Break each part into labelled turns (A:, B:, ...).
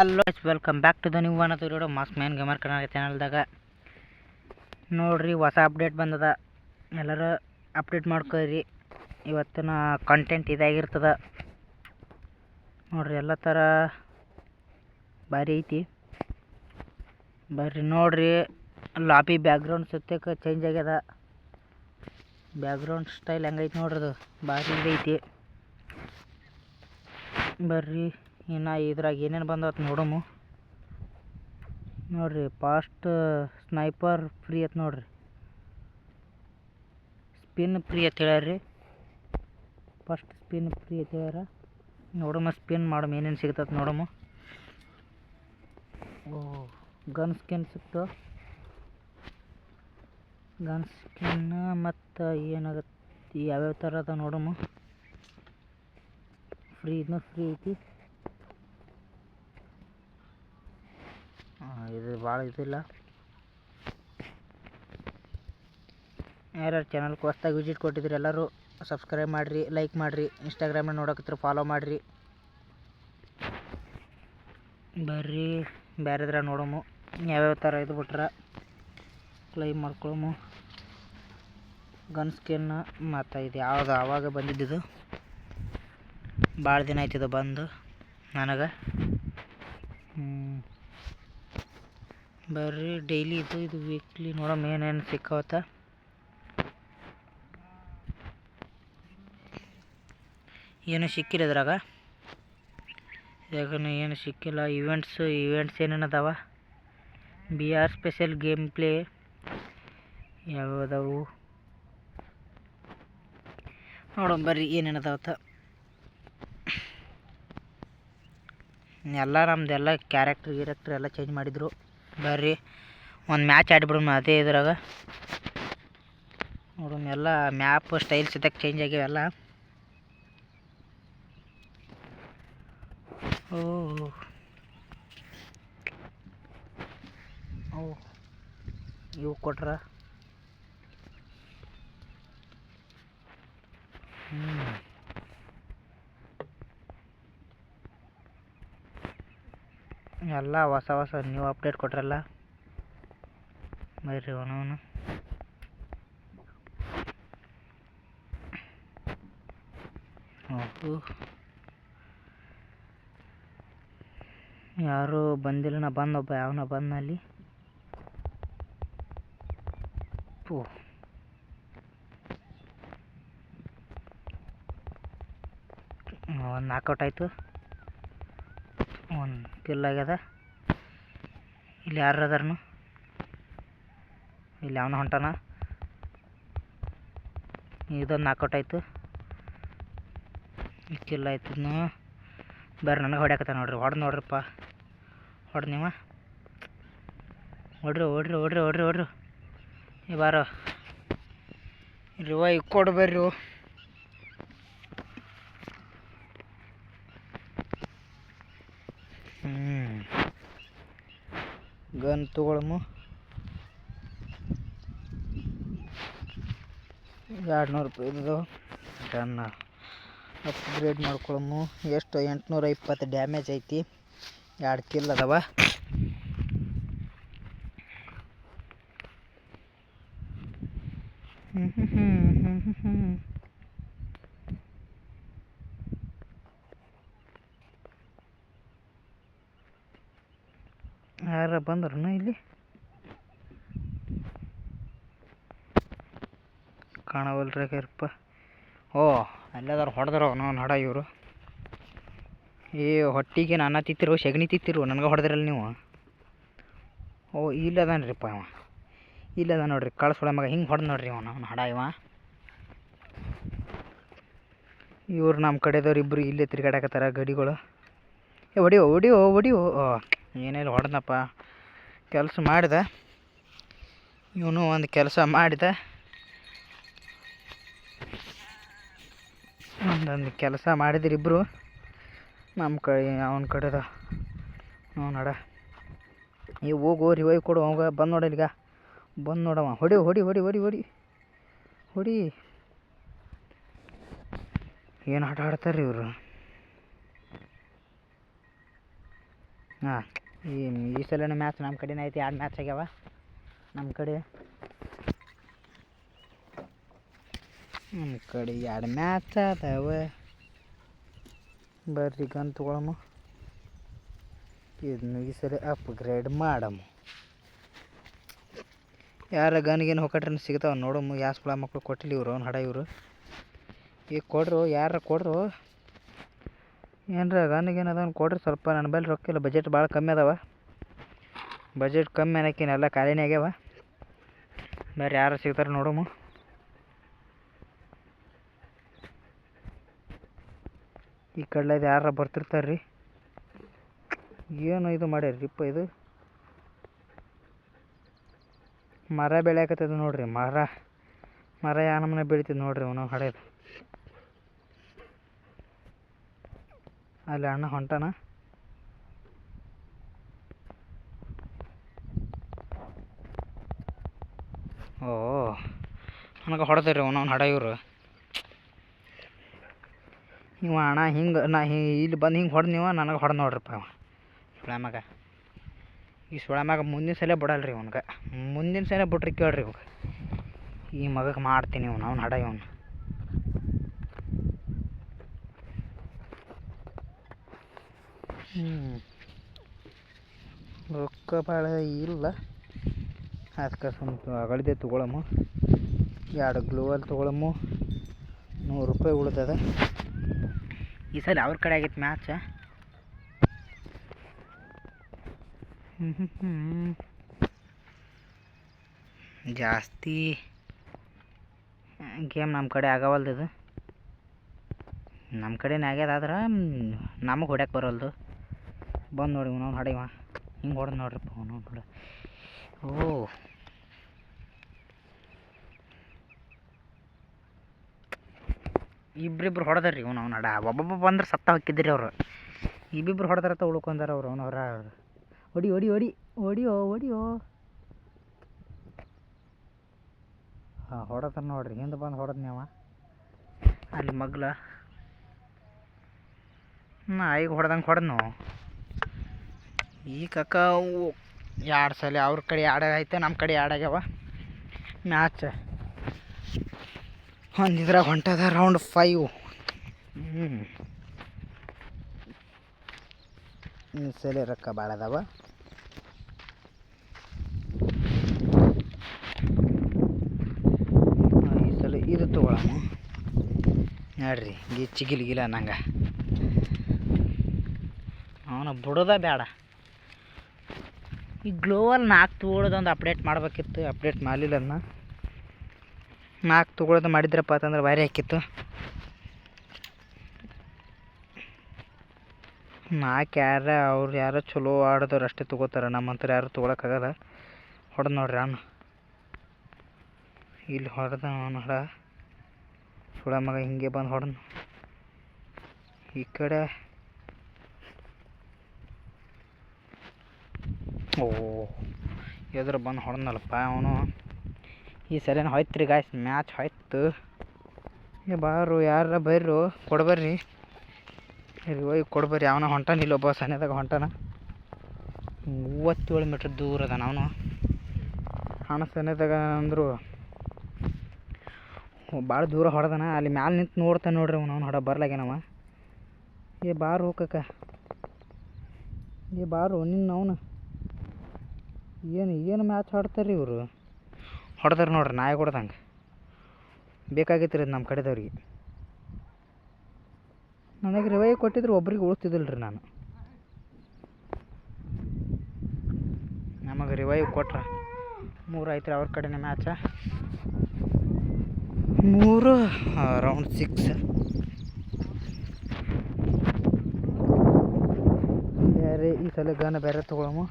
A: Hello welcome back to the new one ಅದು ಇರೋದು mask man gamer Kannada ಚಾನಲ್ದಾಗ ನೋಡ್ರಿ ಹೊಸ ಅಪ್ಡೇಟ್ ಬಂದದ. ಎಲ್ಲರೂ ಅಪ್ಡೇಟ್ ಮಾಡ್ಕೊರಿ. ಇವತ್ತಿನ ಕಂಟೆಂಟ್ ಇದಾಗಿರ್ತದ ನೋಡ್ರಿ. ಎಲ್ಲ ಥರ ಭಾರಿ ಐತಿ, ಬರ್ರಿ ನೋಡ್ರಿ. ಲಾಬಿ ಬ್ಯಾಕ್ಗ್ರೌಂಡ್ ಸತ್ಯಕ್ಕೆ ಚೇಂಜ್ ಆಗ್ಯದ. ಬ್ಯಾಕ್ಗ್ರೌಂಡ್ ಸ್ಟೈಲ್ ಹೆಂಗೈತಿ ನೋಡ್ರಿ, ಅದು ಭಾರಿ ಇದೈತಿ. ಬರ್ರಿ ಇನ್ನು ಇದ್ರಾಗ ಏನೇನು ಬಂದವತ್ತು ನೋಡೋಮು. ನೋಡ್ರಿ ಫಾಸ್ಟ್ ಸ್ನೈಪರ್ ಫ್ರೀ ಐತೆ ನೋಡ್ರಿ. ಸ್ಪಿನ್ ಫ್ರೀ ಅಂತ ಹೇಳ್ಯಾರ್ರಿ. ಫಸ್ಟ್ ಸ್ಪಿನ್ ಫ್ರೀ ಅಂತ ಹೇಳ್ಯಾರ. ನೋಡಮ್ಮ ಸ್ಪಿನ್ ಮಾಡಮ್ ಏನೇನು ಸಿಗ್ತದೆ ನೋಡಮ್ಮ. ಗನ್ ಸ್ಕಿನ್ ಸಿಕ್ತು. ಗನ್ ಸ್ಕಿನ್ ಮತ್ತು ಏನಾಗುತ್ತೆ ಯಾವ್ಯಾವ ಥರ ಅದ ನೋಡಮ್ಮ. ಫ್ರೀ ಇದನ್ನ ಫ್ರೀ ಐತಿ. ಇದು ಭಾಳ ಇದಿಲ್ಲ. ಯಾರ್ಯಾರು ಚಾನಲ್ಗೆ ಹೊಸ್ದಾಗಿ ವಿಸಿಟ್ ಕೊಟ್ಟಿದ್ರಿ ಎಲ್ಲರೂ ಸಬ್ಸ್ಕ್ರೈಬ್ ಮಾಡಿರಿ, ಲೈಕ್ ಮಾಡಿರಿ. ಇನ್ಸ್ಟಾಗ್ರಾಮ್ನ ನೋಡಕತ್ರ ಫಾಲೋ ಮಾಡಿರಿ. ಬರ್ರಿ ಬೇರೆದ್ರ ನೋಡೋಮು ಯಾವ್ಯಾವ ಥರ ಇದು ಬಿಟ್ರೆ ಕ್ಲೈಮ್ ಮಾಡ್ಕೊಳಮು. ಗನ್ ಸ್ಕಿನ್ ಮತ್ತು ಇದು ಯಾವುದು ಆವಾಗ ಬಂದಿದ್ದು, ಭಾಳ ದಿನ ಆಯ್ತಿದು ಬಂದು ನನಗೆ. ಬರ್ರಿ ಡೈಲಿ ಇದು ವೀಕ್ಲಿ ನೋಡಮ್ ಏನೇನು ಸಿಕ್ಕವತ್ತ. ಏನು ಸಿಕ್ಕಿಲ್ಲ ಇದ್ರಾಗ, ಯಾಕಂದ್ರೆ ಏನು ಸಿಕ್ಕಿಲ್ಲ. ಇವೆಂಟ್ಸ್ ಏನೇನದಾವ, BR ಸ್ಪೆಷಲ್ ಗೇಮ್ ಪ್ಲೇ ಯಾವ್ಯಾವದಾವು ನೋಡೋಣ ಬರ್ರಿ ಏನೇನದಾವತ್ತ. ಎಲ್ಲ ನಮ್ದೆಲ್ಲ ಕ್ಯಾರೆಕ್ಟರ್ ಎಲ್ಲ ಚೇಂಜ್ ಮಾಡಿದರು. ಬರ್ರಿ ಒಂದು ಮ್ಯಾಚ್ ಆಡಿಬಿಡೋಣ ಅದೇ ಇದ್ರಾಗ ನೋಡೋಣ. ಎಲ್ಲ ಮ್ಯಾಪ್ ಸ್ಟೈಲ್ಸ್ ಇದಕ್ಕೆ ಚೇಂಜ್ ಆಗ್ಯಾವೆಲ್ಲ. ಇವು ಕೊಟ್ರ ಎಲ್ಲ ಹೊಸ ನ್ಯೂ ಅಪ್ಡೇಟ್ ಕೊಟ್ರಲ್ಲ. ಬರ್ರಿ ಅವನು ಯಾರು ಬಂದಿಲ್ಲ. ನಾ ಬಂದೊಬ್ಬ ಯಾವನ ಬಂದಲ್ಲಿ. ಒಂದು ನಾಕೌಟ್ ಆಯಿತು, ಒಂದು ಕಿಲ್ ಆಗ್ಯದ. ಇಲ್ಲಿ ಯಾರು ಅದಾರನು, ಇಲ್ಲಿ ಅವನ ಹೊಂಟಾನ. ಇದೊಂದು ನಾಕೌಟ್ ಆಯಿತು, ಕಿಲ್ ಆಯ್ತು. ಇದನ್ನು ಬರ್ರಿ ನನಗೆ ಹೊಡ್ಯಾಕತ್ತ ನೋಡ್ರಿ. ನೋಡ್ರಿಪ್ಪ ನೀವು ಹೊಡ್ರಿ ಈ ಬಾರೋ ಇಲ್ಲಿ ಕೊಡು ಬರ್ರಿ. ಗನ್ ತೊಗೊಳಮು. 200 ರೂಪಾಯಿದು ಗನ್ ಅಪ್ಗ್ರೇಡ್ ಮಾಡ್ಕೊಳಮು. ಎಷ್ಟು 820 ಡ್ಯಾಮೇಜ್ ಐತಿ. 2 ಕಿಲ್ ಅದಾವ. ಯಾರ ಬಂದ್ರನು ಇಲ್ಲಿ ಕಾಣವಲ್ರಾಗ್ಯಾರಪ್ಪ. ಅಲ್ಲದಾರ ಹೊಡೆದ್ರು ಅವನು ಹಡ. ಇವರು ಹೊಟ್ಟಿಗೆ ನನ್ನ ತಿತ್ತಿರು, ಸೆಗಣಿ ತಿತ್ತಿರು, ನನಗೆ ಹೊಡೆದ್ರಲ್ಲ ನೀವು. ಇಲ್ಲದಾನ್ರಿಪ್ಪ ಅವ, ಇಲ್ಲದ ನೋಡ್ರಿ. ಕಳ್ಸೊಳ ಮಗ ಹಿಂಗೆ ಹೊಡೆದ್ ನೋಡ್ರಿ ಅವನು ಹಡ. ಇವ್ರು ನಮ್ಮ ಕಡೆದವ್ರು ಇಬ್ಬರು ಇಲ್ಲೇ ತಿರ್ಗಾಡಕತ್ತಾರ ಗಡಿಗಳು. ಹೊಡಿಯೋ ಏನೆಲ್ಲ ಹೊಡೆದಪ್ಪ. ಕೆಲಸ ಮಾಡಿದ ಇವನು, ಒಂದು ಕೆಲಸ ಮಾಡಿದ. ಒಂದೊಂದು ಕೆಲಸ ಮಾಡಿದ್ರಿ ಇಬ್ಬರು. ನಮ್ಮ ಅವನ ಕಡೆದ ಅವನು ಹಡ. ಹೋಗ್ರಿ ಕೊಡು ಅವಾಗ. ಬಂದು ನೋಡಲ್ಲ ಈಗ, ಬಂದು ನೋಡವ. ಹೊಡಿ. ಏನು ಆಟ ಆಡ್ತಾರೆ ಇವರು. ಹಾಂ ಈ ಸಲನೂ ಮ್ಯಾಚ್ ನಮ್ಮ ಕಡೆನೇ ಐತಿ. 2 ಮ್ಯಾಚ್ ಆಗ್ಯಾವ ನಮ್ಮ ಕಡೆ 2 ಮ್ಯಾಚ್ ಅದಾವ. ಬರ್ರಿ ಗನ್ ತೊಗೊಳಮ್ಮ. ಇದನ್ನು ಈ ಸಲ ಅಪ್ಗ್ರೇಡ್ ಮಾಡಮ್ಮ. ಯಾರ ಗನ್ಗೇನು ಹೊಕಟ್ರೆ ಸಿಗ್ತಾವ ನೋಡಮ್ಮ. ಯಾಸ್ಗಳ ಮಕ್ಳು ಕೊಟ್ಟಿಲ್ಲ ಇವರು ಅವ್ನು ಹಡ ಇವರು. ಈಗ ಕೊಡ್ರು, ಯಾರ ಕೊಡ್ರು ಏನರ ಗನ್ಗೇನು ಅದನ್ನು ಕೊಡ್ರಿ. ಸ್ವಲ್ಪ ನನ್ನ ಬಳಿ ರೊಕ್ಕ ಇಲ್ಲ, ಬಜೆಟ್ ಭಾಳ ಕಮ್ಮಿ ಅದಾವ. ಬಜೆಟ್ ಕಮ್ಮಿ ಅನ್ನೋಕ್ಕೇನು ಎಲ್ಲ ಖಾಲಿನೇ ಆಗ್ಯಾವ. ಬೇರೆ ಯಾರು ಸಿಗ್ತಾರೆ ನೋಡಮ್ಮ. ಈ ಕಡ್ಲೈದು ಯಾರು ಬರ್ತಿರ್ತಾರೆ ರೀ. ಏನು ಇದು ಮಾಡ್ಯಾರಿಪ್ಪ, ಇದು ಮರ ಬೆಳೆಯಾಕತ್ತದ ನೋಡ್ರಿ. ಮರ ಯಾ ನಮ್ಮನೆ ಬೆಳಿತದೆ ನೋಡ್ರಿ. ಅವನು ಹಡೆಯೋದು ಅಲ್ಲಿ ಅಣ್ಣ ಹೊಂಟಾನ. ಓ ನನಗೆ ಹೊಡೆದ್ರಿ ಅವನು ಹಡ ಇವರು. ಇವ ಅಣ್ಣ ಹಿಂಗೆ ಇಲ್ಲಿ ಬಂದು ಹಿಂಗೆ ಹೊಡೆದು ನೀವು ನನಗೆ ಹೊಡೆದು ನೋಡ್ರಿಪ್ಪ ಅವ ಸುಳ್ಯಾಮಗ. ಈ ಸುಳ್ಯಾಮಗ ಮುಂದಿನ ಸಲ ಬಿಡಲ್ರಿ ಅವ್ನಿಗೆ. ಮುಂದಿನ ಸಲ ಬಿಟ್ರಿ ಕೇಳ್ರಿ ಇವಾಗ ಈ ಮಗಕ್ಕೆ ಮಾಡ್ತೀನಿ ಅವ್ನು ಹಡ ಇವನು. ರೊಕ್ಕ ಭಾಳ ಇಲ್ಲ, ಅದಕ್ಕೆ ಸ್ವಲ್ಪ ಅಗಳ್ದೆ ತೊಗೊಳಮ್ಮ. 2 ಗ್ಲೂವಲ್ ತೊಗೊಳಮ್ಮ. 100 ರೂಪಾಯಿ ಉಳಿತದ. ಈ ಸಲ ಅವ್ರ ಕಡೆ ಆಗೈತೆ ಮ್ಯಾಚ್. ಜಾಸ್ತಿ ಗೇಮ್ ನಮ್ಮ ಕಡೆ ಆಗವಲ್ದು. ನಮ್ಮ ಕಡೆನೇ ಆಗ್ಯದ, ಆದ್ರೆ ನಮಗೆ ಹೊಡ್ಯಕ್ಕೆ ಬರೋಲ್ದು. ಬಂದು ನೋಡಿ ಅವನು ಹಡಿವ ಹಿಂಗೆ ಹೊಡೆದು ನೋಡ್ರಿಪ್ಪ ಅವನು ಹೊಡ. ಓ ಇಬ್ರಿಬ್ರು ಹೊಡೆದಾರ್ರಿ ಅವನು ಹಡ. ಒಬ್ಬೊಬ್ಬ ಬಂದ್ರೆ ಸತ್ತ ಹೊಕ್ಕಿದ್ರಿ ಅವರು. ಇಬ್ಬಿಬ್ರು ಹೊಡೆದಾರತ್ತ ಉಳ್ಕೊಂಡಾರ ಅವ್ರು. ಅವನವ್ರ ಹೊಡಿಯೋ ಹಾಂ ಹೊಡೆದಾರ ನೋಡ್ರಿ. ಹಿಂದೆ ಬಂದು ಹೊಡೆದ್ ನೀವ ಅಲ್ಲಿ ಮಗ್ಲ. ಈಗ ಹೊಡೆದಂಗೆ ಹೊಡೆದ್ನು. ಈ ಕಕ್ಕ 2 ಸಲ ಅವ್ರ ಕಡೆ ಆಡಾಗೈತೆ, ನಮ್ಮ ಕಡೆ ಆಡಾಗ್ಯಾವ ಮ್ಯಾಚ್. ಒಂದಿದ್ರಾಗ ಹೊಂಟದ ರೌಂಡ್ 5. ಈ ಸಲ ರೊಕ್ಕ ಭಾಳ ಅದಾವ. ಈ ಸಲ ಇದು ತೊಗೊಳಮ್ಮ ನೋಡ್ರಿ. ಗಿಚ್ಚಿಗಿಲ್ಗಿಲ್ಲ ನಂಗೆ ಅವನು ಬಿಡೋದ ಬೇಡ. ಈ ಗ್ಲೋವಲ್ 4 ತೊಗೊಳೋದೊಂದು ಅಪ್ಡೇಟ್ ಮಾಡ್ಬೇಕಿತ್ತು. ಅಪ್ಡೇಟ್ ಮಾಡಲಿಲ್ಲ. ಅದನ್ನ 4 ತೊಗೊಳೋದು ಮಾಡಿದ್ರಪ್ಪ ಅಂತಂದ್ರೆ ಭಾರಿ ಹಾಕಿತ್ತು. 4 ಅವ್ರು ಯಾರೋ ಚಲೋ ಆಡೋದವ್ರು ಅಷ್ಟೇ ತೊಗೋತಾರೆ. ನಮ್ಮಂತರ ಯಾರು ತೊಗೊಳಕ್ಕಾಗಲ್ಲ. ಹೊಡೆದು ನೋಡ್ರಿ ಅವನು ಇಲ್ಲಿ ಹೊಡೆದ. ಅವನು ಹಡ ಸುಳ ಮಗ ಹಿಂಗೆ ಬಂದು ಹೊಡೆದು ಈ ಕಡೆ. ಓ ಎದುರು ಬಂದು ಹೊಡೆದ್ನಲ್ಲಪ್ಪ ಅವನು. ಈ ಸಲ ಹೋಯ್ತು ರೀ ಗಾಯ್ಸ್, ಮ್ಯಾಚ್ ಹೋಯ್ತು. ಬಾರು ಯಾರ ಬರ್ರು ಕೊಡ್ಬರ್ರಿ. ಹೋಗಿ ಕೊಡ್ಬರ್ರಿ. ಅವನ ಹೊಂಟಾನ ಇಲ್ಲೊಬ್ಬ ಸನೇದಾಗ ಹೊಂಟಾನ. 37 ಮೀಟ್ರ್ ದೂರ ಅದಾನ ಅವನು. ಹಣ ಸನೇದಾಗ ಅಂದರು ಭಾಳ ದೂರ ಹೊಡೆದಾನ. ಅಲ್ಲಿ ಮ್ಯಾಲೆ ನಿಂತು ನೋಡ್ತಾನೆ ನೋಡ್ರಿ ಅವನು ಹೊಡ ಬರ್ಲಾಗ್ಯಾನವ. ಬಾರು ಹೋಗಕ್ಕ. ಬಾರು ನಿನ್ನ ಅವನು ಏನು ಮ್ಯಾಚ್ ಆಡ್ತಾರೆ ಇವರು. ಹೊಡೆದಾರ ನೋಡ್ರಿ ನಾಯಿ ಹೊಡ್ದಂಗೆ. ಬೇಕಾಗಿತ್ತು ರೀ ನಮ್ಮ ಕಡೆದವ್ರಿಗೆ. ನನಗೆ ರಿವೈವ್ ಕೊಟ್ಟಿದ್ರು ಒಬ್ರಿಗೆ ಉಳಿಸ್ತಿದ್ದಿಲ್ಲ ರೀ ನಾನು. ನಮಗೆ ರಿವೈವ್ ಕೊಟ್ರೆ 3 ಆಯ್ತು ರೀ ಅವ್ರ ಕಡೆನೇ ಮ್ಯಾಚ. 3 ರೌಂಡ್ 6. ಬೇರೆ ಈ ಸಲ ಗನ್ ಬೇರೆ ತೊಗೊಳಮ್ಮ.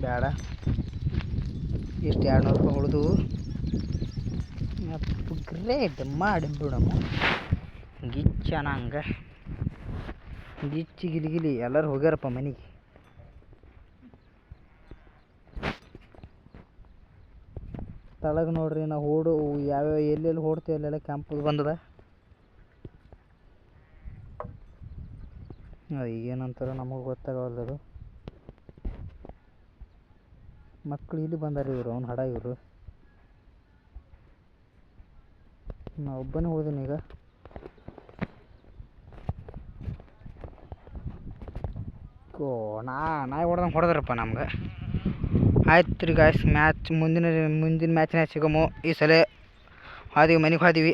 A: ಬೇಡ, ಎಷ್ಟು 200 ರೂಪಾಯಿ ಉಳಿದು ಅಪ್ಗ್ರೇಡ್ ಮಾಡಿ ಬಿಡಮ್ಮ. ಗಿಚ್ಚನಂಗೆ ಗಿಚ್ಚಿ ಗಿಲಿ ಎಲ್ಲರೂ ಹೋಗ್ಯಾರಪ್ಪ ಮನೆಗೆ. ತಳಗೆ ನೋಡ್ರಿ ನಾವು ಯಾವ್ಯಾವ ಎಲ್ಲೆಲ್ಲಿ ಓಡ್ತೀವಿ ಅಲ್ಲೆಲ್ಲ ಕ್ಯಾಂಪ್ ಬಂದದ. ಏನಂತಾರೋ ನಮಗೆ ಗೊತ್ತಾಗವಲ್ಲದು. ಮಕ್ಕಳು ಇಲ್ಲಿ ಬಂದಾರ, ಇವರು ಅವ್ನು ಹಡ ಇವರು. ನಾ ಒಬ್ಬನೇ ಹೋದೀನಿ ಈಗ. ನಾಯಿ ಹೊಡೆದ್ರಪ್ಪ ನಮ್ಗೆ. ಆಯ್ತು ರೀ ಗಾಯ್ಸ್, ಮುಂದಿನ ಮ್ಯಾಚ್ನಾಗ ಸಿಗಮು. ಈ ಸಲ ಮನೆಗೆ ಹೋದಿವಿ.